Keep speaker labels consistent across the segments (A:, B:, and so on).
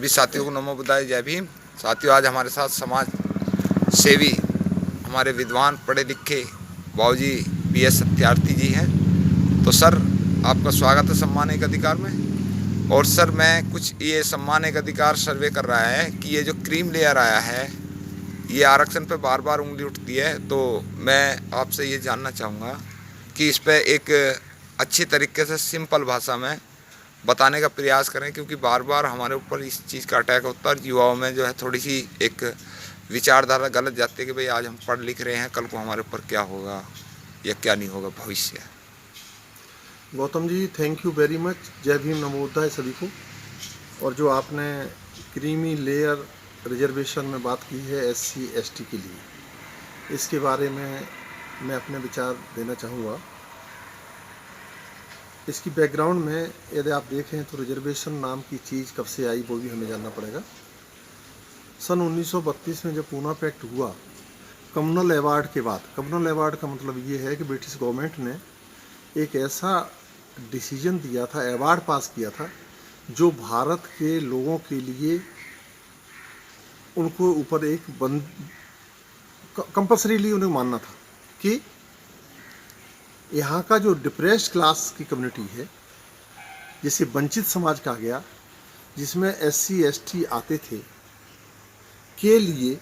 A: सभी साथियों को नमो बुद्धाय, जय भीम। साथियों, आज हमारे साथ समाज सेवी हमारे विद्वान पढ़े लिखे बाबूजी PS सत्यार्थी जी हैं। तो सर, आपका स्वागत है सम्मान एक अधिकार में। और सर, मैं कुछ ये सम्मान एक अधिकार सर्वे कर रहा है कि ये जो क्रीम लेयर आया है ये आरक्षण पे बार बार उंगली उठती है। तो मैं आपसे ये जानना चाहूँगा कि इस पे एक अच्छी तरीके से सिंपल भाषा में बताने का प्रयास करें, क्योंकि बार बार हमारे ऊपर इस चीज़ का अटैक होता है और युवाओं में जो है थोड़ी सी एक विचारधारा गलत जाती है कि भाई आज हम पढ़ लिख रहे हैं, कल को हमारे ऊपर क्या होगा या क्या नहीं होगा भविष्य।
B: Gautam ji, thank you very much. जय भीम, नमो बुद्धाय सभी को। और जो आपने क्रीमी लेयर रिजर्वेशन में बात की है SC ST के लिए, इसके बारे में मैं अपने विचार देना चाहूँगा। इसकी बैकग्राउंड में यदि आप देखें तो रिजर्वेशन नाम की चीज़ कब से आई वो भी हमें जानना पड़ेगा। सन 1932 में जब पूना पैक्ट हुआ, कम्युनल अवार्ड के बाद, कम्युनल अवार्ड का मतलब ये है कि ब्रिटिश गवर्नमेंट ने एक ऐसा डिसीजन दिया था, अवार्ड पास किया था, जो भारत के लोगों के लिए उनको ऊपर एक कंपल्सरीली उन्हें मानना था कि यहाँ का जो डिप्रेस्ड क्लास की कम्युनिटी है, जिसे वंचित समाज कहा गया, जिसमें SC ST आते थे, के लिए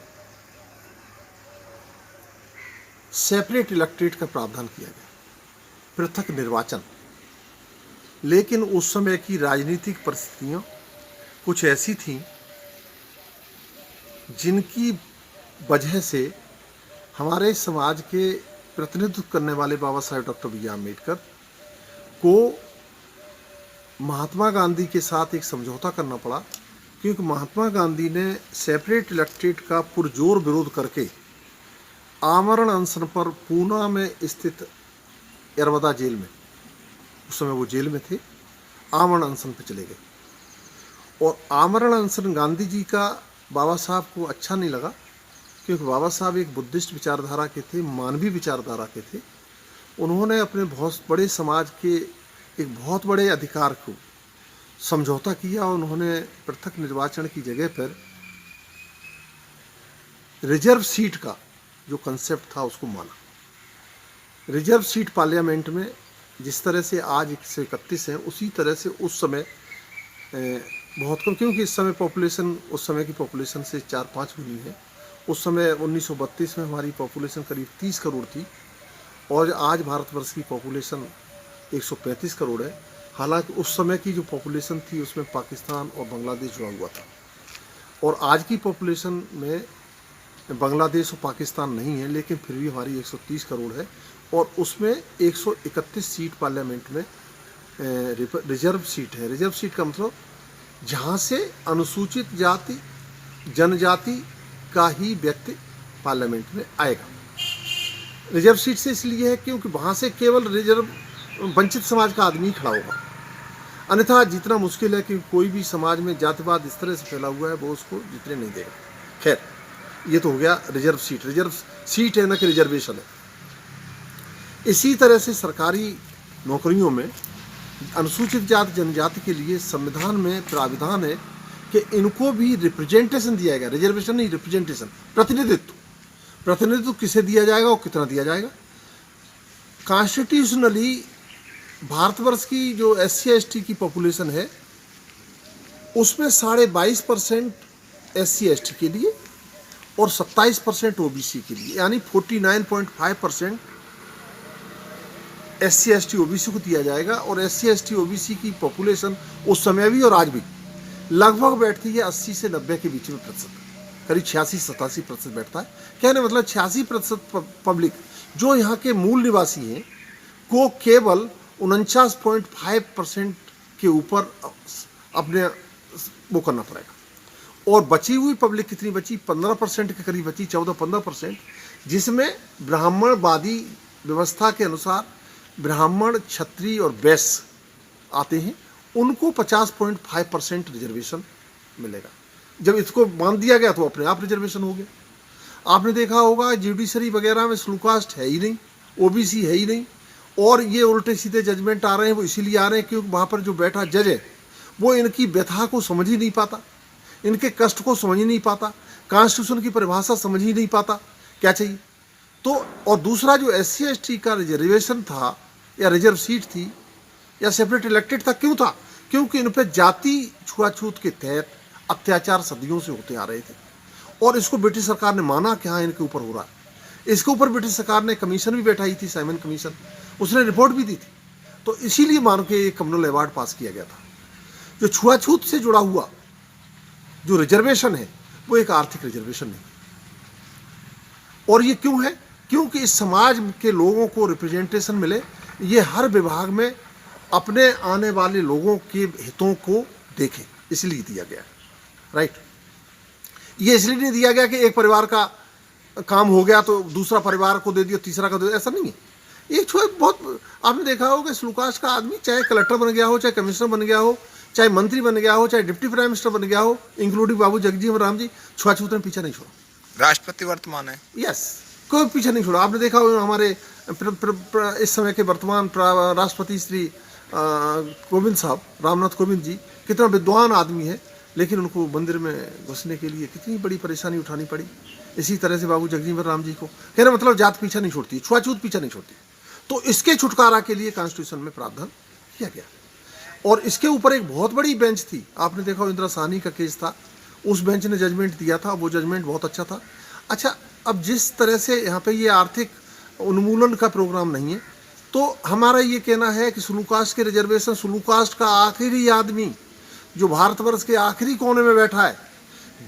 B: सेपरेट इलेक्ट्रेट का प्रावधान किया गया, पृथक निर्वाचन। लेकिन उस समय की राजनीतिक परिस्थितियाँ कुछ ऐसी थीं जिनकी वजह से हमारे समाज के प्रतिनिधित्व करने वाले बाबा साहेब डॉक्टर BR अम्बेडकर को महात्मा गांधी के साथ एक समझौता करना पड़ा, क्योंकि महात्मा गांधी ने सेपरेट इलेक्ट्रेट का पुरजोर विरोध करके आमरण अनशन पर पूना में स्थित यरवदा जेल में, उस समय वो जेल में थे, आमरण अनशन पर चले गए। और आमरण अनशन गांधी जी का बाबा साहब को अच्छा नहीं लगा, क्योंकि बाबा साहब एक बुद्धिस्ट विचारधारा के थे, मानवीय विचारधारा के थे। उन्होंने अपने बहुत बड़े समाज के एक बहुत बड़े अधिकार को समझौता किया। उन्होंने पृथक निर्वाचन की जगह पर रिजर्व सीट का जो कंसेप्ट था उसको माना। रिजर्व सीट पार्लियामेंट में जिस तरह से आज 131 है, उसी तरह से उस समय बहुत कम, क्योंकि इस समय पॉपुलेशन उस समय की पॉपुलेशन से 4-5 गुनी है। उस समय 1932 में हमारी पॉपुलेशन करीब 30 करोड़ थी और आज भारतवर्ष की पॉपुलेशन 135 करोड़ है। हालांकि उस समय की जो पॉपुलेशन थी उसमें पाकिस्तान और बांग्लादेश जुड़ा हुआ था, और आज की पॉपुलेशन में बांग्लादेश और पाकिस्तान नहीं है, लेकिन फिर भी हमारी 130 करोड़ है। और उसमें 131 सीट पार्लियामेंट में रिजर्व सीट है। रिजर्व सीट का मतलब जहाँ से अनुसूचित जाति जनजाति का ही व्यक्ति पार्लियामेंट में आएगा। रिजर्व सीट से इसलिए है क्योंकि वहाँ से केवल रिजर्व वंचित समाज का आदमी खड़ा होगा, अन्यथा जितना मुश्किल है कि कोई भी समाज में जातिवाद इस तरह से फैला हुआ है वो उसको जितने नहीं देगा। खैर, ये तो हो गया रिजर्व सीट। रिजर्व सीट है, न कि रिजर्वेशन है। इसी तरह से सरकारी नौकरियों में अनुसूचित जाति जनजाति के लिए संविधान में प्राविधान है कि इनको भी रिप्रेजेंटेशन दिया गया। रिजर्वेशन नहीं, रिप्रेजेंटेशन, प्रतिनिधित्व। प्रतिनिधित्व किसे दिया जाएगा और कितना दिया जाएगा। कॉन्स्टिट्यूशनली भारतवर्ष की जो SC ST की पॉपुलेशन है उसमें 22.5% SC ST के लिए और 27% OBC के लिए, यानी 49.5% SC ST OBC को दिया जाएगा। और SC ST OBC की पॉपुलेशन उस समय भी और आज भी लगभग बैठती है 80 से 90 के बीच में प्रतिशत, करीब 86-87% बैठता है। कहने मतलब 86% पब्लिक जो यहाँ के मूल निवासी हैं को केवल 49.5% के ऊपर अपने वो करना पड़ेगा। और बची हुई पब्लिक कितनी बची? 15% के करीब बची, 14-15%, जिसमें ब्राह्मणवादी व्यवस्था के अनुसार ब्राह्मण, क्षत्रिय और वैश्य आते हैं। उनको 50.5% रिजर्वेशन मिलेगा। जब इसको मान दिया गया तो अपने आप रिजर्वेशन हो गया। आपने देखा होगा जुडिशरी वगैरह में स्लू कास्ट है ही नहीं, OBC है ही नहीं, और ये उल्टे सीधे जजमेंट आ रहे हैं। वो इसीलिए आ रहे हैं क्योंकि वहाँ पर जो बैठा जज है वो इनकी व्यथा को समझ ही नहीं पाता। इनके कष्ट को समझ ही नहीं पाता, कॉन्स्टिट्यूशन की परिभाषा समझ ही नहीं पाता क्या चाहिए। तो और दूसरा जो SC/ST का रिजर्वेशन था या रिजर्व सीट थी या सेपरेट इलेक्टेड था, क्यों था? क्योंकि इन पर जाति छुआछूत के तहत अत्याचार सदियों से होते आ रहे थे और इसको ब्रिटिश सरकार ने माना कि हाँ इनके ऊपर हो रहा है। इसके ऊपर ब्रिटिश सरकार ने कमीशन भी बैठाई थी, साइमन कमीशन, उसने रिपोर्ट भी दी थी। तो इसीलिए मान के एक कम्युनल अवार्ड पास किया गया था। जो छुआछूत से जुड़ा हुआ जो रिजर्वेशन है वो एक आर्थिक रिजर्वेशन नहीं। और ये क्यों है? क्योंकि इस समाज के लोगों को रिप्रेजेंटेशन मिले, ये हर विभाग में अपने आने वाले लोगों के हितों को देखे, इसलिए दिया गया है। राइट, ये इसलिए नहीं दिया गया कि एक परिवार का काम हो गया तो दूसरा परिवार को दे दिया, तीसरा का दे दिया, ऐसा नहीं है। एक छोटे बहुत आपने देखा होगा स्लूकाश का आदमी चाहे कलेक्टर बन गया हो, चाहे कमिश्नर बन गया हो, चाहे मंत्री बन गया हो, चाहे डिप्टी प्राइम मिनिस्टर बन गया हो, इंक्लूडिंग बाबू जगजीवन राम जी, छुआछूत ने पीछा नहीं छोड़ा।
A: राष्ट्रपति वर्तमान है,
B: यस, कोई पीछे नहीं छोड़ा। आपने देखा होगा हमारे इस समय के वर्तमान राष्ट्रपति श्री कोविंद साहब, रामनाथ कोविंद जी, कितना विद्वान आदमी है, लेकिन उनको मंदिर में घुसने के लिए कितनी बड़ी परेशानी उठानी पड़ी। इसी तरह से बाबू जगजीवन राम जी को, कहना मतलब जात पीछा नहीं छोड़ती, छुआछूत पीछा नहीं छोड़ती। तो इसके छुटकारा के लिए कॉन्स्टिट्यूशन में प्रावधान किया गया। और इसके ऊपर एक बहुत बड़ी बेंच थी, आपने देखा इंदिरा साहनी का केस था, उस बेंच ने जजमेंट दिया था, वो जजमेंट बहुत अच्छा था। अच्छा, अब जिस तरह से यहाँ पे ये आर्थिक उन्मूलन का प्रोग्राम नहीं है, तो हमारा ये कहना है कि स्लू कास्ट के रिजर्वेशन, स्लू कास्ट का आखिरी आदमी जो भारतवर्ष के आखिरी कोने में बैठा है,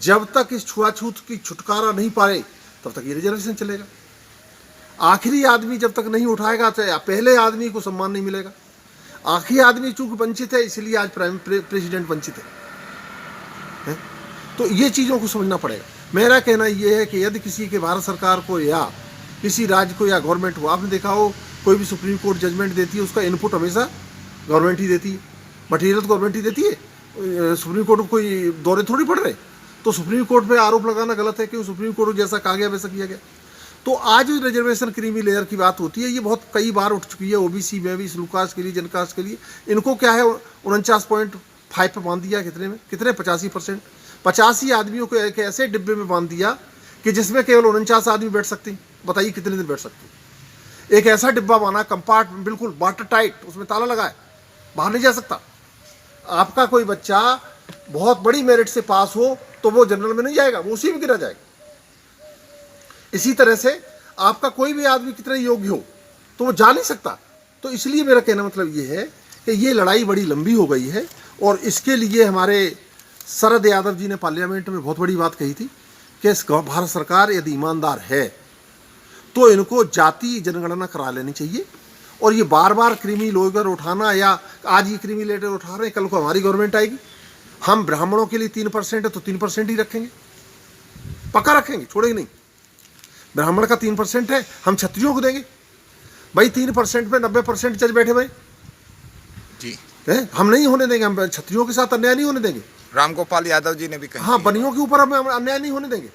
B: जब तक इस छुआछूत की छुटकारा नहीं पाए तब तक ये रिजर्वेशन चलेगा। आखिरी आदमी जब तक नहीं उठाएगा, चाहे पहले आदमी को सम्मान नहीं मिलेगा। आखिरी आदमी चूंकि वंचित है, इसलिए आज प्राइम प्रेसिडेंट वंचित है? तो ये चीज़ों को समझना पड़ेगा। मेरा कहना ये है कि यदि किसी के भारत सरकार को या किसी राज्य को या गवर्नमेंट को, आपने देखा हो कोई भी सुप्रीम कोर्ट जजमेंट देती है, उसका इनपुट हमेशा गवर्नमेंट ही देती है, मटीरियल तो गवर्नमेंट ही देती है। सुप्रीम कोर्ट को कोई दौरे थोड़ी पड़ रहे, तो सुप्रीम कोर्ट पे आरोप लगाना गलत है कि सुप्रीम कोर्ट जैसा कहा गया वैसा किया गया। तो आज जो रिजर्वेशन क्रीमी लेयर की बात होती है, ये बहुत कई बार उठ चुकी है। ओबीसी में भी, स्लू कास्ट के लिए, जन कास्ट के लिए, इनको क्या है 49.5 पे बांध दिया। कितने में? कितने? 85%। 85 आदमियों को एक ऐसे डिब्बे में बांध दिया कि जिसमें केवल 49 आदमी बैठ सकते हैं। बताइए कितने दिन बैठ सकते हैं? एक ऐसा डिब्बा बना, कंपार्ट बिल्कुल वाटर टाइट, उसमें ताला लगा है, बाहर नहीं जा सकता। आपका कोई बच्चा बहुत बड़ी मेरिट से पास हो तो वो जनरल में नहीं जाएगा, वो उसी में गिरा जाएगा। इसी तरह से आपका कोई भी आदमी कितना योग्य हो तो वो जा नहीं सकता। तो इसलिए मेरा कहना मतलब ये है कि ये लड़ाई बड़ी लंबी हो गई है और इसके लिए हमारे शरद यादव जी ने पार्लियामेंट में बहुत बड़ी बात कही थी कि भारत सरकार यदि ईमानदार है तो इनको जाति जनगणना करा लेनी चाहिए। और ये बार बार क्रीमी लेयर उठाना, या आज ये क्रीमी लेयर उठा रहे हैं, कल को हमारी गवर्नमेंट आएगी, हम ब्राह्मणों के लिए 3% है तो 3% ही रखेंगे, पक्का रखेंगे, छोड़ेंगे नहीं। ब्राह्मण का 3% है, हम क्षत्रियों को देंगे भाई। 3% पे 90% जज बैठे भाई
A: जी
B: है, हम नहीं होने देंगे। हम क्षत्रियों के साथ अन्याय नहीं होने देंगे।
A: रामगोपाल यादव जी ने भी कहा,
B: हाँ, बनियों के ऊपर हम अन्याय नहीं होने देंगे,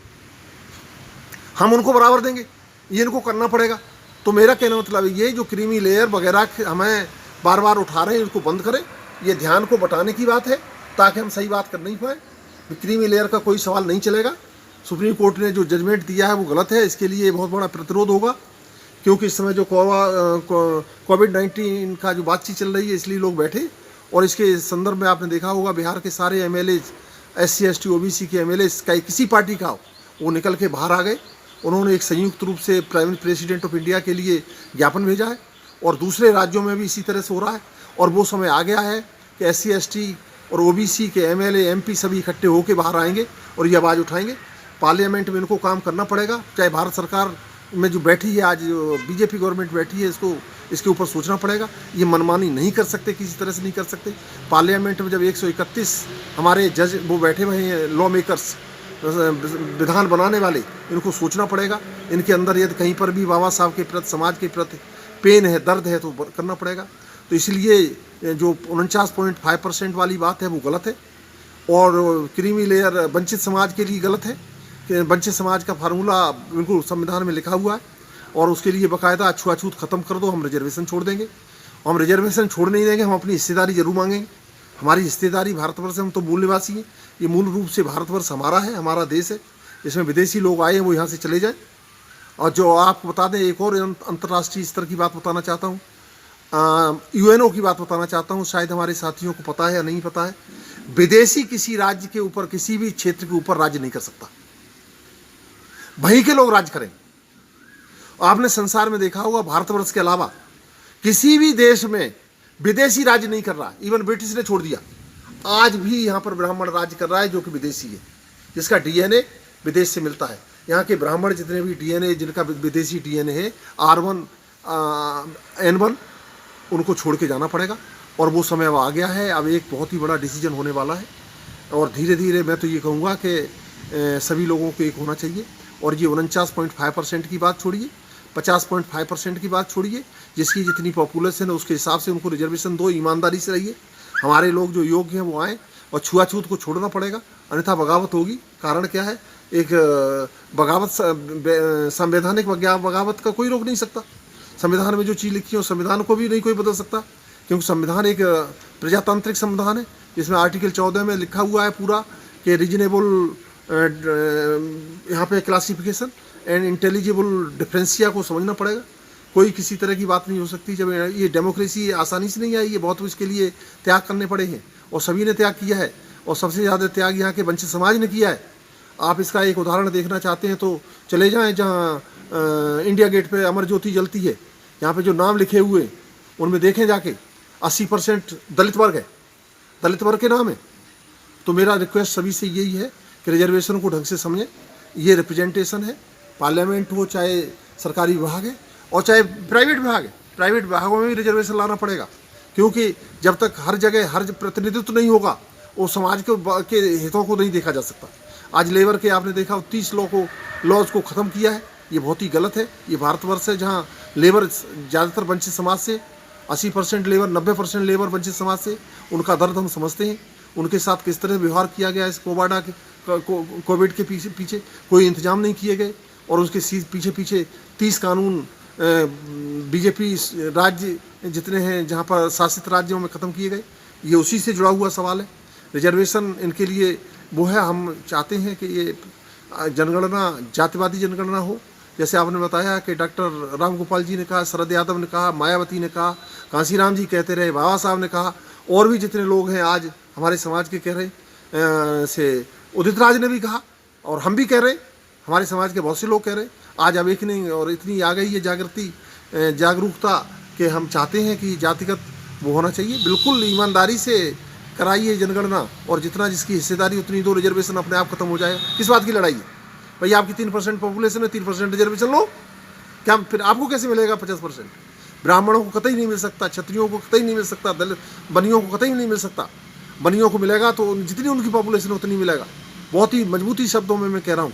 B: हम उनको बराबर देंगे। ये इनको करना पड़ेगा। तो मेरा कहना मतलब ये जो क्रीमी लेयर वगैरह हमें बार बार उठा रहे हैं, इनको बंद करें। ये ध्यान को बटाने की बात है ताकि हम सही बात कर नहीं पाए। क्रीमी लेयर का कोई सवाल नहीं चलेगा। सुप्रीम कोर्ट ने जो जजमेंट दिया है वो गलत है, इसके लिए बहुत बड़ा प्रतिरोध होगा। क्योंकि इस समय जो कोविड-19 का जो बातचीत चल रही है, इसलिए लोग बैठे। और इसके संदर्भ में आपने देखा होगा बिहार के सारे एमएलए, SC/ST OBC के एमएलए किसी पार्टी का हो, वो निकल के बाहर आ गए। उन्होंने एक संयुक्त रूप से प्राइम प्रेसिडेंट ऑफ इंडिया के लिए ज्ञापन भेजा है और दूसरे राज्यों में भी इसी तरह से हो रहा है। और वो समय आ गया है कि SC/ST और OBC के MLA MP सभी इकट्ठे होकर बाहर आएंगे और ये आवाज़ उठाएंगे। पार्लियामेंट में इनको काम करना पड़ेगा। चाहे भारत सरकार में जो बैठी है आज, बीजेपी गवर्नमेंट बैठी है, इसके ऊपर सोचना पड़ेगा। ये मनमानी नहीं कर सकते, किसी तरह से नहीं कर सकते। पार्लियामेंट में जब 131 हमारे जज वो बैठे हुए हैं, लॉ मेकर्स, विधान बनाने वाले, इनको सोचना पड़ेगा। इनके अंदर यदि कहीं पर भी बाबा साहब के प्रति, समाज के प्रति पेन है, दर्द है, तो करना पड़ेगा। तो इसलिए जो 49.5% वाली बात है वो गलत है। और क्रीमी लेयर वंचित समाज के लिए गलत है कि वंचित समाज का फार्मूला बिल्कुल संविधान में लिखा हुआ है और उसके लिए बाकायदा छुआछूत खत्म कर दो, हम रिजर्वेशन छोड़ देंगे। हम रिजर्वेशन छोड़ नहीं देंगे, हम अपनी हिस्सेदारी जरूर मांगेंगे। हमारी हिस्सेदारी भारतवर्ष से, हम तो मूल निवासी हैं। ये मूल रूप से भारतवर्ष हमारा है, हमारा देश है। इसमें विदेशी लोग आए हैं वो यहाँ से चले जाएं। और जो आपको बता दें, एक और अंतर्राष्ट्रीय स्तर की बात बताना चाहता हूँ, यूएनओ की बात बताना चाहता हूँ, शायद हमारे साथियों को पता है या नहीं पता है, विदेशी किसी राज्य के ऊपर, किसी भी क्षेत्र के ऊपर राज्य नहीं कर सकता, वहीं के लोग राज्य करें। आपने संसार में देखा होगा, भारतवर्ष के अलावा किसी भी देश में विदेशी राज्य नहीं कर रहा। इवन ब्रिटिश ने छोड़ दिया, आज भी यहाँ पर ब्राह्मण राज्य कर रहा है जो कि विदेशी है, जिसका डीएनए विदेश से मिलता है। यहाँ के ब्राह्मण जितने भी डीएनए, जिनका विदेशी डीएनए है, R1 N1, उनको छोड़ के जाना पड़ेगा। और वो समय अब आ गया है। अब एक बहुत ही बड़ा डिसीजन होने वाला है और धीरे धीरे मैं तो ये कहूँगा कि सभी लोगों को एक होना चाहिए। और ये 49.5% की बात छोड़िए, 50.5% की बात छोड़िए, जिसकी जितनी पॉपुलेशन है उसके हिसाब से उनको रिजर्वेशन दो। ईमानदारी से रहिए, हमारे लोग जो योग्य हैं वो आएँ, और छुआछूत को छोड़ना पड़ेगा, अन्यथा बगावत होगी। कारण क्या है, एक बगावत, संवैधानिक बगावत का कोई रोक नहीं सकता। संविधान में जो चीज़ लिखी है, संविधान को भी नहीं कोई बदल सकता, क्योंकि संविधान एक प्रजातांत्रिक संविधान है, जिसमें आर्टिकल 14 में लिखा हुआ है पूरा कि रीजनेबल यहाँ पे क्लासिफिकेशन एंड इंटेलिजिबल डिफरेंसिया को समझना पड़ेगा। कोई किसी तरह की बात नहीं हो सकती। जब ये डेमोक्रेसी आसानी से नहीं आई, ये बहुत इसके लिए त्याग करने पड़े हैं, और सभी ने त्याग किया है, और सबसे ज़्यादा त्याग यहाँ के वंचित समाज ने किया है। आप इसका एक उदाहरण देखना चाहते हैं तो चले जाएं, जहाँ इंडिया गेट पे अमर ज्योति जलती है, यहाँ पे जो नाम लिखे हुए हैं उनमें देखें जाके 80% दलित वर्ग है, दलित वर्ग के नाम है। तो मेरा रिक्वेस्ट सभी से यही है कि रिजर्वेशन को ढंग से समझें। ये रिप्रेजेंटेशन है, पार्लियामेंट हो, चाहे सरकारी विभाग है और चाहे प्राइवेट विभाग है, प्राइवेट विभागों में भी रिजर्वेशन लाना पड़ेगा, क्योंकि जब तक हर जगह हर प्रतिनिधित्व नहीं होगा, वो समाज के हितों को नहीं देखा जा सकता। आज लेबर के आपने देखा 30 लॉज को ख़त्म किया है, ये बहुत ही गलत है। ये भारतवर्ष है जहाँ लेबर ज़्यादातर वंचित समाज से, 80% लेबर, 90% लेबर वंचित समाज से, उनका दर्द हम समझते हैं। उनके साथ किस तरह व्यवहार किया गया इस कोविड के पीछे कोई इंतजाम नहीं किए गए, और उसके पीछे 30 कानून बीजेपी राज्य जितने हैं जहाँ पर शासित राज्यों में ख़त्म किए गए। ये उसी से जुड़ा हुआ सवाल है। रिजर्वेशन इनके लिए वो है, हम चाहते हैं कि ये जनगणना जातिवादी जनगणना हो, जैसे आपने बताया कि डॉक्टर राम गोपाल जी ने कहा, शरद यादव ने कहा, मायावती ने कहा, कांसीराम जी कहते रहे, बाबा साहब ने कहा, और भी जितने लोग हैं आज हमारे समाज के कह रहे से, उदित राज ने भी कहा, और हम भी कह रहे, हमारे समाज के बहुत से लोग कह रहे। आज अवेकनिंग और इतनी आ गई है जागरूकता कि हम चाहते हैं कि जातिगत वो होना चाहिए। बिल्कुल ईमानदारी से कराइए जनगणना, और जितना जिसकी हिस्सेदारी उतनी दो, रिजर्वेशन अपने आप खत्म हो जाएगा। किस बात की लड़ाई है भाई? आपकी 3% पॉपुलेशन है, 3% रिजर्वेशन लो, क्या फिर आपको कैसे मिलेगा 50%? ब्राह्मणों को कतई नहीं मिल सकता, क्षत्रियों को कतई नहीं मिल सकता, दलित बनियों को कतई नहीं मिल सकता। बनियों को मिलेगा तो जितनी उनकी पॉपुलेशन उतनी मिलेगा। बहुत ही मजबूती शब्दों में मैं कह रहा हूँ,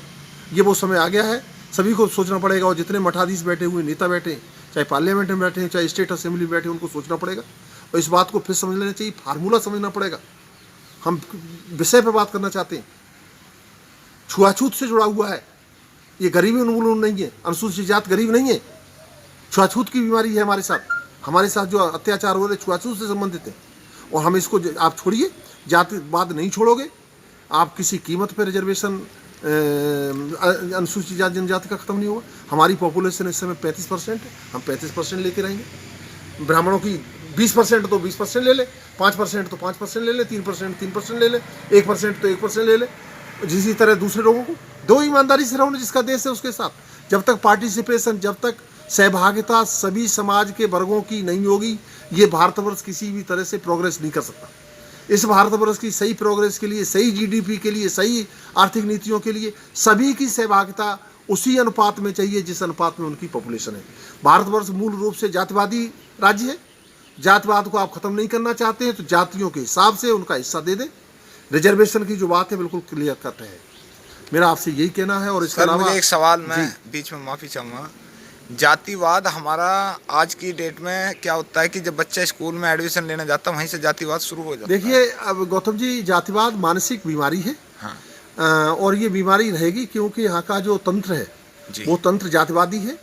B: ये वो समय आ गया है, सभी को सोचना पड़ेगा। और जितने मठाधीश बैठे हुए, नेता बैठे, चाहे पार्लियामेंट में बैठे, चाहे स्टेट असेंबली बैठे, उनको सोचना पड़ेगा और इस बात को फिर समझ लेना चाहिए, फार्मूला समझना पड़ेगा। हम विषय पर बात करना चाहते हैं, छुआछूत से जुड़ा हुआ है, ये गरीबी उन्मूलन नहीं है, अनुसूचित जात गरीब नहीं है, छुआछूत की बीमारी है हमारे साथ जो अत्याचार हो रहे छुआछूत से संबंधित है। और हम इसको आप छोड़िए, जातिवाद नहीं छोड़ोगे आप, किसी कीमत पर रिजर्वेशन अनुसूचित जाति जनजाति का खत्म नहीं होगा। हमारी पॉपुलेशन इस समय 35% है, हम 35% लेके रहेंगे। ब्राह्मणों की 20% तो 20% ले ले, 5% तो 5% ले ले, 3% 3% ले ले, 1% तो 1% ले ले। जिसी तरह दूसरे लोगों को दो, ईमानदारी से रहो, जिसका देश है उसके साथ। जब तक पार्टिसिपेशन, जब तक सहभागिता सभी समाज के वर्गों की नहीं होगी, ये भारतवर्ष किसी भी तरह से प्रोग्रेस नहीं कर सकता। इस भारतवर्ष की सही प्रोग्रेस के लिए, सही जीडीपी के लिए, सही आर्थिक नीतियों के लिए सभी की सहभागिता उसी अनुपात में चाहिए जिस अनुपात में उनकी पॉपुलेशन है। भारतवर्ष मूल रूप से जातिवादी राज्य है। जातिवाद को आप खत्म नहीं करना चाहते हैं तो जातियों के हिसाब से उनका हिस्सा दे दें। रिजर्वेशन की जो बात है बिल्कुल क्लियर कट है। मेरा आपसे यही कहना है। और इसके अलावा
A: एक सवाल मैं बीच में माफ़ी चाहूँगा, जातिवाद हमारा आज की डेट में क्या होता है कि जब बच्चा स्कूल में एडमिशन लेने जाता है वहीं से जातिवाद शुरू हो जाता है।
B: देखिए अब गौतम जी, जातिवाद मानसिक बीमारी है। हाँ। और ये बीमारी रहेगी क्योंकि यहाँ का जो तंत्र है वो तंत्र जातिवादी है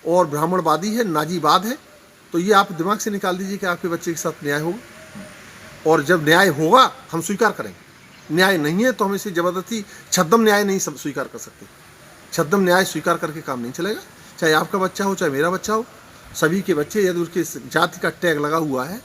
B: और ब्राह्मणवादी है, नाजीवाद है। तो ये आप दिमाग से निकाल दीजिए कि आपके बच्चे के साथ न्याय होगा। और जब न्याय होगा हम स्वीकार करेंगे। न्याय नहीं है तो हम इसे ज़बरदस्ती छद्म न्याय नहीं स्वीकार कर सकते। छद्म न्याय स्वीकार करके काम नहीं चलेगा। चाहे आपका बच्चा हो, चाहे मेरा बच्चा हो, सभी के बच्चे यदि उसके जाति का टैग लगा हुआ है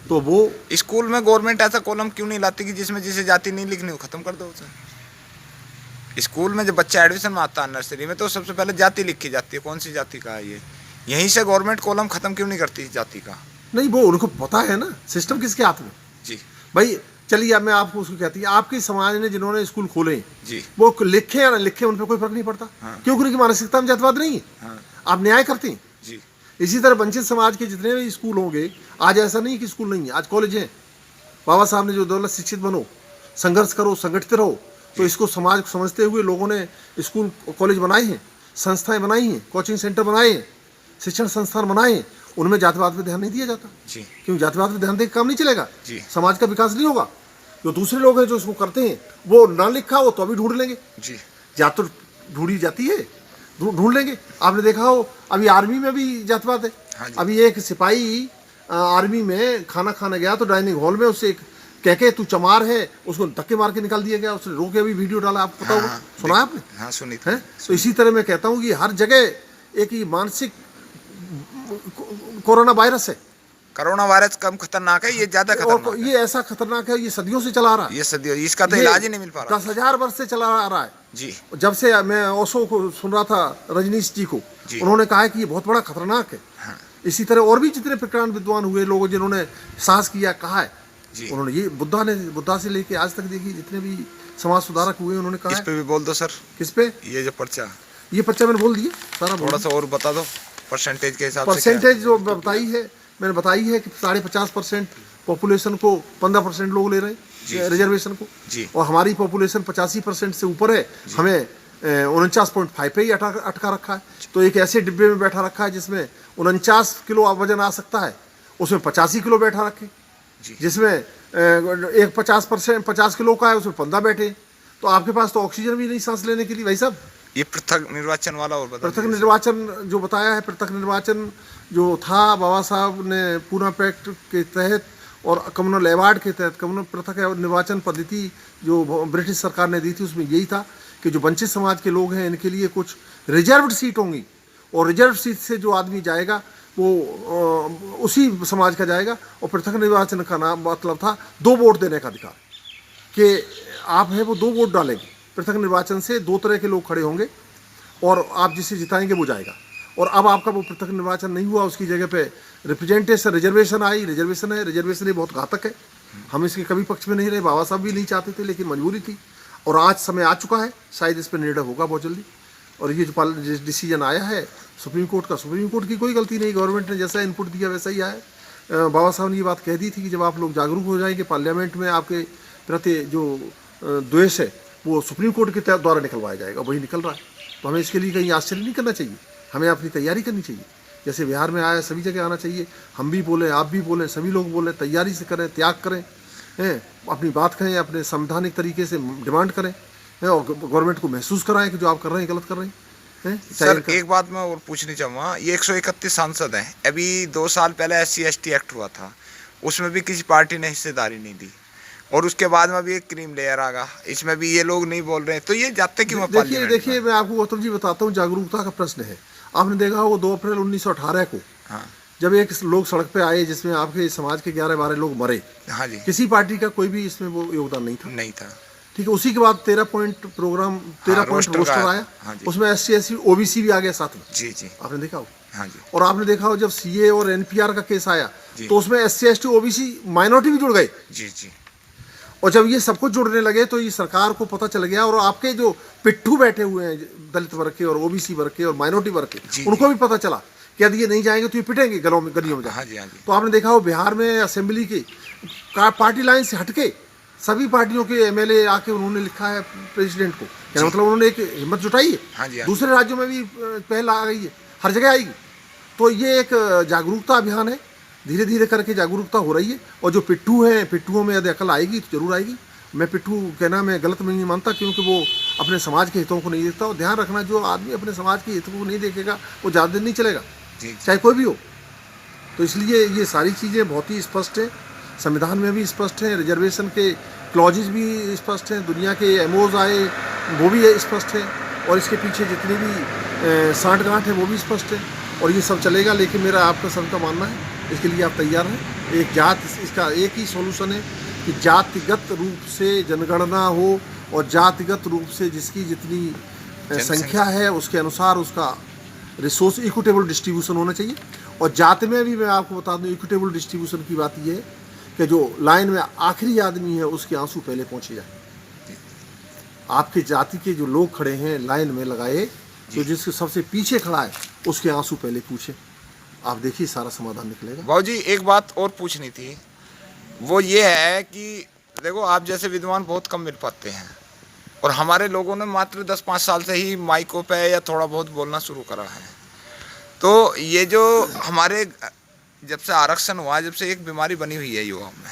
B: तो वो
A: स्कूल में गवर्नमेंट ऐसा कॉलम क्यों नहीं लाती कि जिसमें जिसे जाति नहीं लिखनी हो खत्म कर दो उसे। स्कूल में जब बच्चा एडमिशन में आता है नर्सरी में तो सबसे पहले जाति लिखी जाती है, कौन सी जाति का है ये। यहीं से गवर्नमेंट कॉलम खत्म क्यों नहीं करती जाति का।
B: नहीं, वो उनको पता है ना, सिस्टम किसके हाथ में
A: जी
B: भाई। चलिए अब मैं आपको उसको कहती है, आपके समाज ने जिन्होंने स्कूल खोले
A: जी,
B: वो लिखे या ना लिखे उन पर कोई फर्क नहीं पड़ता।
A: हाँ।
B: क्योंकि उनकी मानसिकता में जातिवाद नहीं है।
A: हाँ
B: आप न्याय करते हैं।
A: जी
B: इसी तरह वंचित समाज के जितने भी स्कूल होंगे, आज ऐसा नहीं कि स्कूल नहीं है, आज कॉलेज हैं। बाबा साहब ने जो दौलत शिक्षित बनो, संघर्ष करो, संगठित रहो, तो इसको समाज को समझते हुए लोगों ने स्कूल कॉलेज बनाए हैं, संस्थाएं बनाई हैं, कोचिंग सेंटर बनाए हैं, शिक्षण संस्थान बनाए हैं। उनमें जातिवाद पर ध्यान नहीं दिया जाता
A: जी,
B: क्योंकि जातिवाद पर ध्यान देकर काम नहीं चलेगा
A: जी।
B: समाज का विकास नहीं होगा। जो दूसरे लोग हैं जो इसको करते हैं वो ना लिखा हो तो अभी ढूंढ लेंगे
A: जी,
B: या तो ढूंढी जाती है, ढूंढ लेंगे। आपने देखा हो अभी आर्मी में भी जातिवाद है।
A: हाँ जी।
B: अभी एक सिपाही आर्मी में खाना खाने गया तो डाइनिंग हॉल में उससे कह के तू चमार है, उसको धक्के मार के निकाल दिया गया। उसने रो के अभी वीडियो डाला, आपको पता होगा, सुना है आपने?
A: हाँ सुनी थी।
B: है तो इसी तरह मैं कहता हूँ कि हर जगह एक ही मानसिक कोरोना वायरस है।
A: कोरोना वायरस कम खतरनाक है, ये ज्यादा
B: और
A: खतरनाक है।
B: ये ऐसा खतरनाक है, ये सदियों से चला आ रहा है।
A: ये सदियों, इसका तो इलाज ही नहीं मिल पा रहा।
B: 10,000 वर्ष से चला आ रहा है
A: जी
B: जब से मैं ओशो को सुन रहा था, रजनीश जी को,
A: जी।
B: उन्होंने कहा है कि ये बहुत बड़ा खतरनाक है।
A: हाँ
B: इसी तरह और भी जितने प्रकांड विद्वान हुए लोग जिन्होंने साहस किया, कहा है
A: जी।
B: उन्होंने, ये बुद्धा से लेके आज तक देखिए जितने भी समाज सुधारक हुए उन्होंने कहा
A: इस
B: है।
A: पे भी बोल दो सर,
B: किस पे?
A: ये जो पर्चा,
B: ये पर्चा मैंने बोल दिया सारा,
A: थोड़ा सा और बता दो परसेंटेज के हिसाब से।
B: परसेंटेज जो बताई है मैंने बताई है कि 50.5% पॉपुलेशन को 15% लोग ले रहे हैं रिजर्वेशन को
A: जी।
B: और हमारी पॉपुलेशन 85% से ऊपर है, हमें 49.5 पे ही अटका रखा है। तो एक ऐसे डिब्बे में बैठा रखा है जिसमें 49 किलो वजन आ सकता है, उसमें 85 किलो बैठा रखे, जिसमें एक 50 किलो का है उसमें 15 बैठे। तो आपके पास तो ऑक्सीजन भी नहीं सांस लेने के लिए। भाई साहब
A: ये पृथक निर्वाचन वाला और बता
B: पृथक निर्वाचन जो बताया है, पृथक निर्वाचन जो था बाबा साहब ने पूना पैक्ट के तहत और कम्युनल अवार्ड के तहत कम्युनल पृथक निर्वाचन पद्धति जो ब्रिटिश सरकार ने दी थी, उसमें यही था कि जो वंचित समाज के लोग हैं इनके लिए कुछ रिजर्व्ड सीट होंगी और रिजर्व सीट से जो आदमी जाएगा वो उसी समाज का जाएगा। और पृथक निर्वाचन का नाम मतलब था 2 वोट देने का अधिकार, कि आप है वो 2 वोट डालेंगे। पृथक निर्वाचन से 2 तरह के लोग खड़े होंगे और आप जिसे जिताएंगे वो जाएगा। और अब आपका वो पृथक निर्वाचन नहीं हुआ, उसकी जगह पे रिप्रेजेंटेशन रिजर्वेशन आई। रिजर्वेशन है, रिजर्वेशन ये बहुत घातक है, हम इसके कभी पक्ष में नहीं रहे, बाबा साहब भी नहीं चाहते थे लेकिन मजबूरी थी। और आज समय आ चुका है, शायद इस पर निर्णय होगा बहुत जल्दी। और ये जो डिसीजन आया है सुप्रीम कोर्ट का, सुप्रीम कोर्ट की कोई गलती नहीं, गवर्नमेंट ने जैसा इनपुट दिया वैसा ही आया। बाबा साहब ने ये बात कह दी थी कि जब आप लोग जागरूक हो जाएंगे, पार्लियामेंट में आपके प्रति जो द्वेष है वो सुप्रीम कोर्ट के द्वारा निकलवाया जाएगा, वही निकल रहा है। तो हमें इसके लिए कहीं आश्चर्य नहीं करना चाहिए, हमें अपनी तैयारी करनी चाहिए। जैसे बिहार में आया सभी जगह आना चाहिए, हम भी बोलें, आप भी बोलें, सभी लोग बोलें, तैयारी से करें, त्याग करें, हैं, अपनी बात कहें, अपने संवैधानिक तरीके से डिमांड करें, हैं, और गवर्नमेंट को महसूस कराएं कि जो आप कर रहे हैं गलत कर रहे हैं।
A: सर एक बात मैं और पूछनी चाहूँगा, ये 131 सांसद हैं, अभी 2 साल पहले SC/ST एक्ट हुआ था, उसमें भी किसी पार्टी ने हिस्सेदारी नहीं दी और उसके बाद में भी एक क्रीम लेयर आ गया, इसमें भी ये लोग नहीं बोल रहे हैं, तो ये जाते क्यों?
B: देखिए मैं आपको गौतम जी बताता हूँ, जागरूकता का प्रश्न है। आपने देखा हो 2 अप्रैल 1918 को, हाँ, जब एक लोग सड़क पे आए जिसमें आपके समाज के 11-12 लोग मरे,
A: हाँ जी,
B: किसी पार्टी का कोई भी इसमें वो योगदान नहीं था। ठीक है, उसी के बाद 13 पॉइंट प्रोग्राम, 13 पॉइंट रोस्टर आया, हाँ, उसमें SC/SC OBC भी आ गया साथ में। जी जी, आपने देखा हो, हाँ जी। और आपने देखा हो जब CA और NPR का केस आया तो उसमें SC/ST OBC माइनॉरिटी भी जुड़ गए। जी जी। और जब ये सब कुछ जुड़ने लगे तो ये सरकार को पता चल गया, और आपके जो पिट्ठू बैठे हुए हैं दलित वर्ग के और OBC वर्ग के और माइनॉरिटी वर्ग के, उनको भी पता चला कि यदि ये नहीं जाएंगे तो ये पिटेंगे गलियों में। हाँ जी, हाँ जी। तो आपने देखा हो बिहार में असेंबली की पार्टी लाइन से हटके सभी पार्टियों के MLA आके उन्होंने लिखा है प्रेसिडेंट को, क्या मतलब उन्होंने एक हिम्मत जुटाई है। हाँ जी, हाँ। दूसरे राज्यों में भी पहल आ गई है, हर जगह आएगी। तो ये एक जागरूकता अभियान है, धीरे धीरे करके जागरूकता हो रही है। और जो पिट्ठू हैं, पिट्ठुओं में यदि अकल आएगी तो जरूर आएगी। मैं पिट्ठू कहना मैं गलत नहीं मानता, क्योंकि वो अपने समाज के हितों को नहीं देखता। और ध्यान रखना, जो आदमी अपने समाज के हितों को नहीं देखेगा वो ज़्यादा दिन नहीं चलेगा, चाहे कोई भी हो। तो इसलिए ये सारी चीज़ें बहुत ही स्पष्ट है संविधान में भी स्पष्ट है, रिजर्वेशन के क्लॉजेज भी स्पष्ट हैं, दुनिया के एमओज आए वो भी स्पष्ट है, और इसके पीछे जितनी भी सांठगांठ है वो भी स्पष्ट है, और ये सब चलेगा। लेकिन मेरा आपका सबका मानना है इसके लिए आप तैयार हैं। एक जात, इसका एक ही सॉल्यूशन है कि जातिगत रूप से जनगणना हो, और जातिगत रूप से जिसकी जितनी संख्या है उसके अनुसार उसका रिसोर्स इक्विटेबल डिस्ट्रीब्यूशन होना चाहिए। और जाति में भी मैं आपको बता दूं, इक्विटेबल डिस्ट्रीब्यूशन की बात ये है कि जो लाइन में आखिरी आदमी है उसके आंसू पहले पहुंचे जाए। आपके जाति के जो लोग खड़े हैं लाइन में लगाए, तो जिसके सबसे पीछे खड़ा है उसके आंसू पहले पूछे, आप देखिए सारा समाधान निकलेगा।
A: बाबू जी एक बात और पूछनी थी, वो ये है कि देखो आप जैसे विद्वान बहुत कम मिल पाते हैं, और हमारे लोगों ने मात्र 10-5 साल से ही माइकों पे या थोड़ा बहुत बोलना शुरू करा है। तो ये जो हमारे जब से आरक्षण हुआ, जब से एक बीमारी बनी हुई है युवाओं में,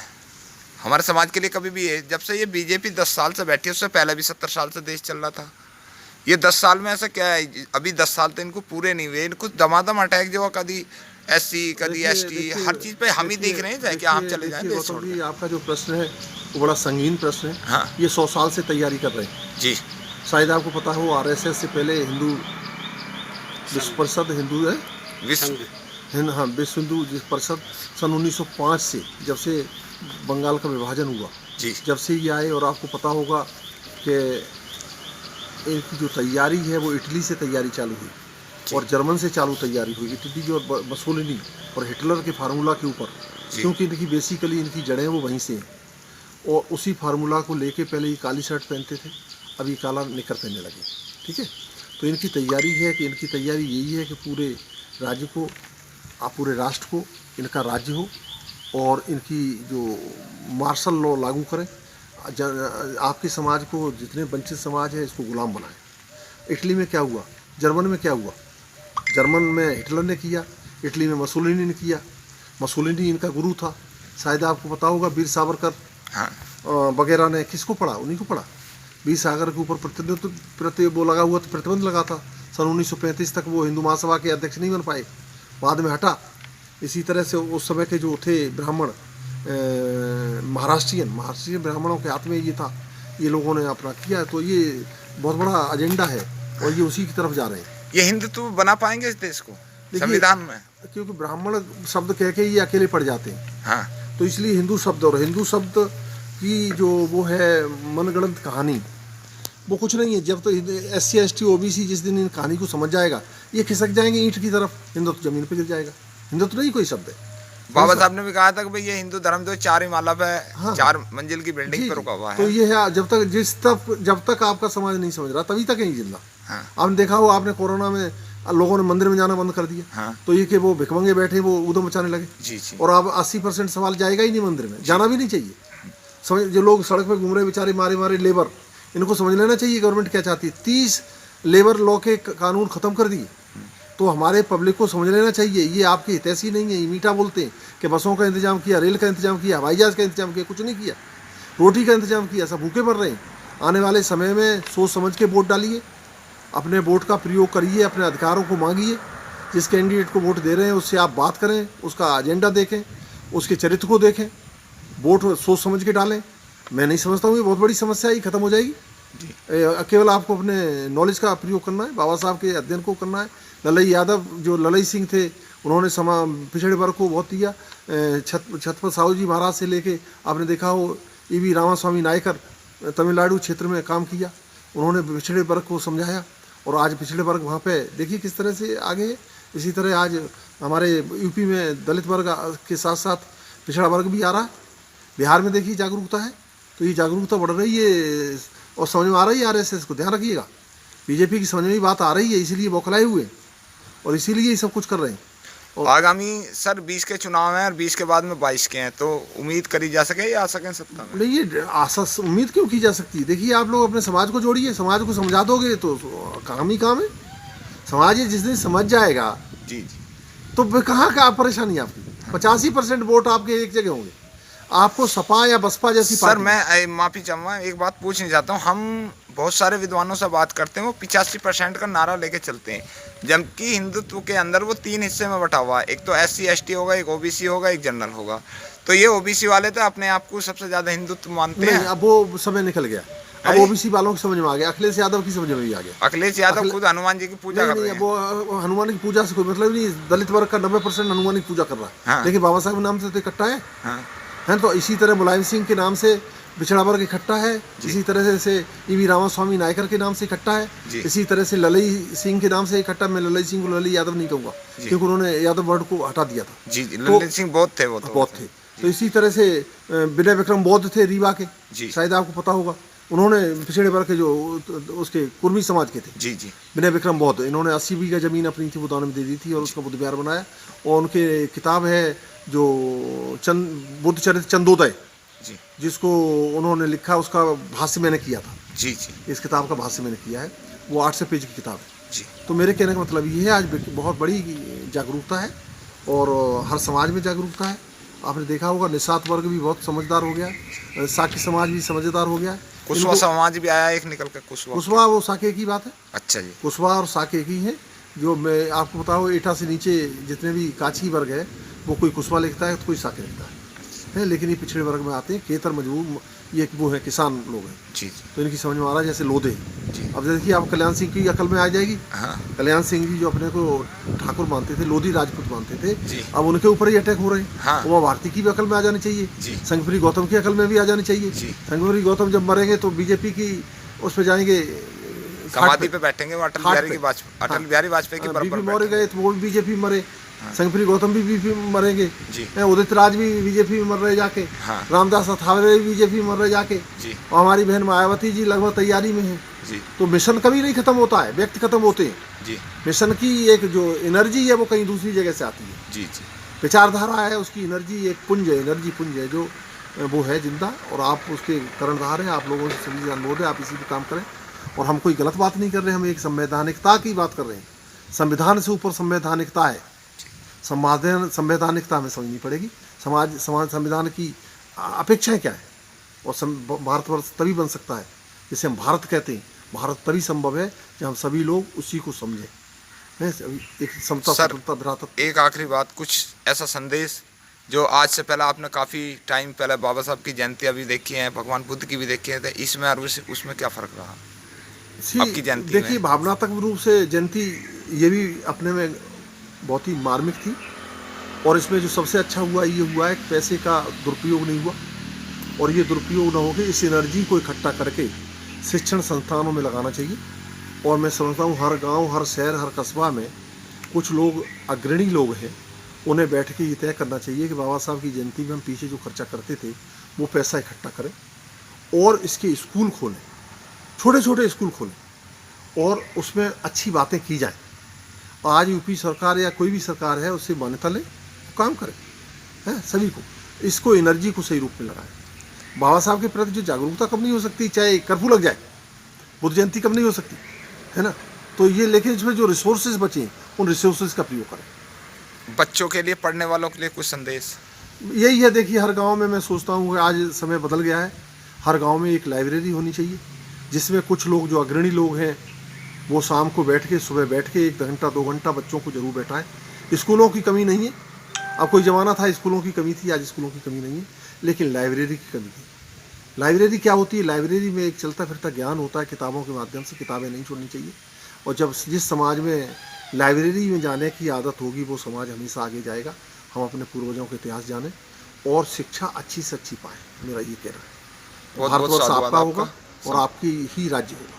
A: हमारे समाज के लिए कभी भी है, जब से ये बीजेपी 10 साल से बैठी है, उससे पहले भी 70 साल से देश चल रहा था। ये 10 साल में ऐसा क्या है, अभी 10 साल तो इनको पूरे नहीं हुए, इनको दमादम अटैक जो कभी SC कभी ST हर चीज़ पे हम ही देख रहे हैं, चाहे कि आप चले जाएं देश छोड़ के।
B: आपका जो प्रश्न है वो बड़ा संगीन प्रश्न है।
A: हाँ
B: ये 100 साल से तैयारी कर रहे हैं
A: जी।
B: शायद आपको पता हो, RSS से पहले हिंदू विश्व परिषद, हिंदू है हाँ विश्व हिंदू परिषद सन 1905 से, जब से बंगाल का विभाजन हुआ
A: जी,
B: जब से ये आए, और आपको पता होगा कि इनकी जो तैयारी है वो इटली से तैयारी चालू हुई और जर्मन से चालू तैयारी हुई। इटली जो मसोलिनी और हिटलर के फार्मूला के ऊपर, क्योंकि इनकी बेसिकली इनकी जड़ें वो वहीं से हैं, और उसी फार्मूला को लेके पहले ये काली शर्ट पहनते थे, अब ये काला निकर पहनने लगे। ठीक है, तो इनकी तैयारी है कि इनकी तैयारी यही है कि पूरे राज्य को, पूरे राष्ट्र को इनका राज्य हो, और इनकी जो मार्शल लॉ लागू करें, आपके समाज को, जितने वंचित समाज है इसको गुलाम बनाएं। इटली में क्या हुआ, जर्मन में क्या हुआ, जर्मन में हिटलर ने किया, इटली में मसोलिनी ने किया। मसोलिनी इनका गुरु था, शायद आपको पता होगा, वीर सावरकर वगैरह ने किसको पढ़ा, उन्हीं को पढ़ा। वीर सागर के ऊपर वो लगा हुआ था, प्रतिबंध लगा था। सन 1935 तक वो हिंदू महासभा के अध्यक्ष नहीं बन पाए, बाद में हटा। इसी तरह से उस समय के जो थे ब्राह्मण, महाराष्ट्रियन ब्राह्मणों के हाथ में ये था, ये लोगों ने अपना किया। तो ये बहुत बड़ा एजेंडा है और ये उसी की तरफ जा रहे हैं।
A: ये हिंदुत्व बना पाएंगे इस देश को संविधान में?
B: क्योंकि ब्राह्मण शब्द कह के ये अकेले पड़ जाते हैं।
A: हाँ,
B: तो इसलिए हिंदू शब्द, और हिंदू शब्द की जो वो है मनगढ़ंत कहानी, वो कुछ नहीं है। जब तो SC ST OBC जिस दिन इन कहानी को समझ जाएगा, ये खिसक जाएंगे ईंट की तरफ, हिंदुत्व जमीन पे गिर जाएगा। हिंदुत्व नहीं कोई शब्द है।
A: बाबा साहब ने भी कहा था कि भाई ये हिंदू धर्म जो 4 ही माला पे, 4 मंजिल की बिल्डिंग पे रुका हुआ है।
B: तो ये है, जब तक आपका समाज नहीं समझ रहा तभी तक है जिंदा। आपने देखा हो, आपने कोरोना में लोगों ने मंदिर में जाना बंद कर दिया, तो ये कि वो भिखमंगे बैठे वो ऊधम मचाने लगे।
A: जी जी।
B: और अब 80% सवाल जाएगा ही नहीं मंदिर में, जाना भी नहीं चाहिए। समझ, जो लोग सड़क पे घूम रहे बेचारे मारे लेबर, इनको समझ लेना चाहिए गवर्नमेंट क्या चाहती है। 30 लेबर लॉ के कानून ख़त्म कर दिए, तो हमारे पब्लिक को समझ लेना चाहिए ये आपके हितैषी नहीं है। ये मीठा बोलते हैं कि बसों का इंतजाम किया, रेल का इंतजाम किया, हवाई जहाज़ का इंतजाम किया, कुछ नहीं किया। रोटी का इंतजाम किया, सब भूखे मर रहे हैं। आने वाले समय में सोच समझ के वोट डालिए, अपने वोट का प्रयोग करिए, अपने अधिकारों को मांगिए। जिस कैंडिडेट को वोट दे रहे हैं उससे आप बात करें, उसका एजेंडा देखें, उसके चरित्र को देखें, वोट सोच समझ के डालें। मैं नहीं समझता हूँ ये बहुत बड़ी समस्या ही खत्म हो जाएगी। केवल आपको अपने नॉलेज का प्रयोग करना है, बाबा साहब के अध्ययन को करना है। ललई यादव, जो ललई सिंह थे, उन्होंने पिछड़े वर्ग को बहुत दिया। छत्रपति साहू जी महाराज से लेके आपने देखा हो, EV रामास्वामी नायकर तमिलनाडु क्षेत्र में काम किया, उन्होंने पिछड़े वर्ग को समझाया, और आज पिछड़े वर्ग वहाँ पे देखिए किस तरह से आगे है। इसी तरह आज हमारे यूपी में दलित वर्ग के साथ साथ पिछड़ा वर्ग भी आ रहा है। बिहार में देखिए जागरूकता है, तो ये जागरूकता बढ़ रही है और समझ में आ रही है। RSS को ध्यान रखिएगा, बीजेपी की समझ में बात आ रही है, इसीलिए बौखलाए हुए हैं और इसीलिए ये सब कुछ कर रहे हैं। और
A: आगामी सर 20 के चुनाव हैं और 20 के बाद में 22 के हैं, तो उम्मीद करी जा सके या आ सकें सत्ता में?
B: नहीं, ये आशा उम्मीद क्यों की जा सकती है? देखिए, आप लोग अपने समाज को जोड़िए, समाज को समझा दोगे तो काम ही काम है। समाज ये जिस दिन समझ जाएगा
A: जी,
B: तो कहाँ का परेशानी आपकी। 85% वोट आपके एक जगह होंगे, आपको सपा या बसपा जैसी
A: सर मैं माफी चाहूँगा, एक बात पूछना चाहता हूँ। हम बहुत सारे विद्वानों से बात करते हैं, वो 85% का नारा लेके चलते हैं, जबकि हिंदुत्व के अंदर वो 3 हिस्से में बटा हुआ है। एक तो SC ST होगा, एक OBC होगा, एक जनरल होगा। तो ये OBC वाले तो अपने आप को सबसे ज्यादा हिंदुत्व मानते
B: नहीं,
A: हैं।
B: अब वो समय निकल गया, अब
A: है?
B: OBC वालों की समझ में आ गया, अखिलेश यादव की समझ में भी आ गया।
A: अखिलेश यादव खुद हनुमान जी की पूजा
B: नहीं
A: कर
B: नहीं,
A: रहे
B: अब
A: हैं।
B: वो हनुमान की पूजा से कोई मतलब नहीं, दलित वर्ग का 90% हनुमान की पूजा कर रहा है,
A: हाँ।
B: लेकिन बाबा साहब के नाम से तो इकट्ठा
A: हाँ
B: है। तो इसी तरह मुलायम सिंह के नाम से पिछड़ा वर्ग इकट्ठा है, इसी तरह से EV रामास्वामी नायकर के नाम से इकट्ठा है,
A: जी।
B: इसी तरह से ललई सिंह के नाम से इकट्ठा। मैं ललई सिंह को ललई यादव नहीं कहूँगा, क्योंकि उन्होंने यादव वर्ड को हटा दिया था।
A: जी जी, ललित सिंह बहुत थे, वो तो
B: बहुत थे। तो इसी तरह से विनय विक्रम बौद्ध थे रीवा के,
A: जी।
B: शायद आपको पता होगा, उन्होंने पिछड़े वर्ग के जो उसके कुर्मी समाज के थे,
A: जी जी
B: विनय विक्रम बौद्ध, इन्होंने 80 बीघा जमीन अपनी थी, वो दान में दे दी थी और उसका बुद्ध विहार बनाया। और उनके किताब है जो बुद्ध चरित्र चंदोदय,
A: जी
B: जिसको उन्होंने लिखा, उसका भाष्य मैंने किया था।
A: जी जी
B: इस किताब का भाष्य मैंने किया है, वो 800 पेज की किताब है।
A: जी
B: तो मेरे कहने का मतलब ये है, आज बहुत बड़ी जागरूकता है और हर समाज में जागरूकता है। आपने देखा होगा निषाद वर्ग भी बहुत समझदार हो गया, साकी समाज भी समझदार हो गया।
A: कुशवा समाज भी आया एक निकल कर,
B: कुशवा वो साके की बात है।
A: अच्छा जी।
B: कुशवा और साके की है। जो मैं आपको बताऊँ, एटा से नीचे जितने भी काछी वर्ग है, वो कोई कुशवा लिखता है तो कोई साके लिखता है, लेकिन ये पिछड़े वर्ग में आते हैं, खेतर मजबूर, ये वो है किसान लोग हैं।
A: जी जी
B: तो इनकी समझ में आ रहा है, जैसे लोधे।
A: जी।
B: अब देखिए, आप कल्याण सिंह की अकल में आ जाएगी।
A: हाँ
B: कल्याण सिंह जी जो अपने को ठाकुर मानते थे, लोधी राजपूत मानते थे,
A: जी।
B: अब उनके ऊपर ही अटैक हो रहे हैं।
A: हाँ।
B: उमा भारती की भी अकल में आ जानी चाहिए,
A: जी।
B: संगप्री गौतम की अकल में भी आ जानी चाहिए।
A: जी।
B: संगप्री गौतम जब मरेंगे तो बीजेपी की उस पर जाएंगे,
A: समाधि पे बैठेंगे, वो अटल बिहारी वाजपेयी के
B: बीपी
A: बराबर
B: मौर्य गए तो वो भी बीजेपी में मरे, संगप्री गौतम भी बीजेपी में मरेंगे,
A: जी।
B: उदित राज भी बीजेपी में मर रहे जाके,
A: हाँ।
B: रामदास अठावले भी बीजेपी में मर रहे जाके,
A: जी।
B: और हमारी बहन मायावती जी लगभग तैयारी में है।
A: जी
B: तो मिशन कभी नहीं खत्म होता है, व्यक्ति खत्म होते हैं।
A: जी
B: मिशन की एक जो एनर्जी है वो कहीं दूसरी जगह से आती है।
A: जी जी
B: विचारधारा है, उसकी एनर्जी एक पुंज है, एनर्जी पुंज है जो वो है जिंदा, और आप उसके कर्णधार हैं। आप लोगों से सभी अनुरोध है, आप इसी पे काम करें। और हम कोई गलत बात नहीं कर रहे, हम एक संवैधानिकता की बात कर रहे हैं। संविधान से ऊपर संवैधानिकता है, संवैधानिकता हमें समझनी पड़ेगी। समाज संविधान की अपेक्षाएं क्या है, और भारतवर्ष तभी बन सकता है जिसे हम भारत कहते हैं। भारत तभी संभव है जब हम सभी लोग उसी को समझें, एक समता स्वतंत्रता भ्रातृत्व।
A: एक आखिरी बात, कुछ ऐसा संदेश जो आज से पहले आपने काफ़ी टाइम पहले बाबा साहब की जयंती अभी देखी है, भगवान बुद्ध की भी देखी है, तो इसमें और उसमें क्या फ़र्क रहा आपकी जयंती में?
B: देखिए, भावनात्मक रूप से जयंती ये भी अपने में बहुत ही मार्मिक थी, और इसमें जो सबसे अच्छा हुआ ये हुआ है कि पैसे का दुरुपयोग नहीं हुआ, और ये दुरुपयोग न होकर इस एनर्जी को इकट्ठा करके शिक्षण संस्थानों में लगाना चाहिए। और मैं समझता हूँ हर गांव, हर शहर, हर कस्बा में कुछ लोग अग्रणी लोग हैं, उन्हें बैठ के ये तय करना चाहिए कि बाबा साहब की जयंती में हम पीछे जो खर्चा करते थे वो पैसा इकट्ठा करें, और इसके स्कूल खोलें, छोटे छोटे स्कूल खोलें, और उसमें अच्छी बातें की जाएं। आज यूपी सरकार या कोई भी सरकार है, उससे मान्यता ले, काम करें, है सभी को, इसको एनर्जी को सही रूप में लगाएं। बाबा साहब के प्रति जो जागरूकता कब नहीं हो सकती, चाहे कर्फ्यू लग जाए, बुद्ध जयंती कब नहीं हो सकती, है ना? तो ये, लेकिन इसमें जो रिसोर्सेज बचे उन रिसोर्सेज का प्रयोग करें।
A: बच्चों के लिए, पढ़ने वालों के लिए कुछ संदेश
B: यही है। देखिए, हर गांव में मैं सोचता हूँ कि आज समय बदल गया है, हर गांव में एक लाइब्रेरी होनी चाहिए, जिसमें कुछ लोग जो अग्रणी लोग हैं वो शाम को बैठ के, सुबह बैठ के 1 घंटा 2 घंटा बच्चों को जरूर बैठाएं। स्कूलों की कमी नहीं है, अब कोई ज़माना था स्कूलों की कमी थी, आज स्कूलों की कमी नहीं है, लेकिन लाइब्रेरी की कमी थी। लाइब्रेरी क्या होती है? लाइब्रेरी में एक चलता फिरता ज्ञान होता है, किताबों के माध्यम से। किताबें नहीं छोड़नी चाहिए, और जब जिस समाज में लाइब्रेरी में जाने की आदत होगी वो समाज हमेशा आगे जाएगा। हम अपने पूर्वजों का इतिहास जानें और शिक्षा अच्छी से अच्छी पाएँ, मेरा ये कहना है। भारतवर्ष आपका होगा और आपकी ही राज्य होगा।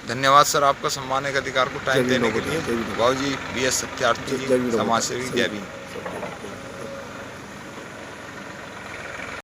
A: धन्यवाद सर, आपका सम्मान के अधिकार को टाइम देने के लिए। बाबूजी BS सत्यार्थी जी, समाज सेवी, जय भीम।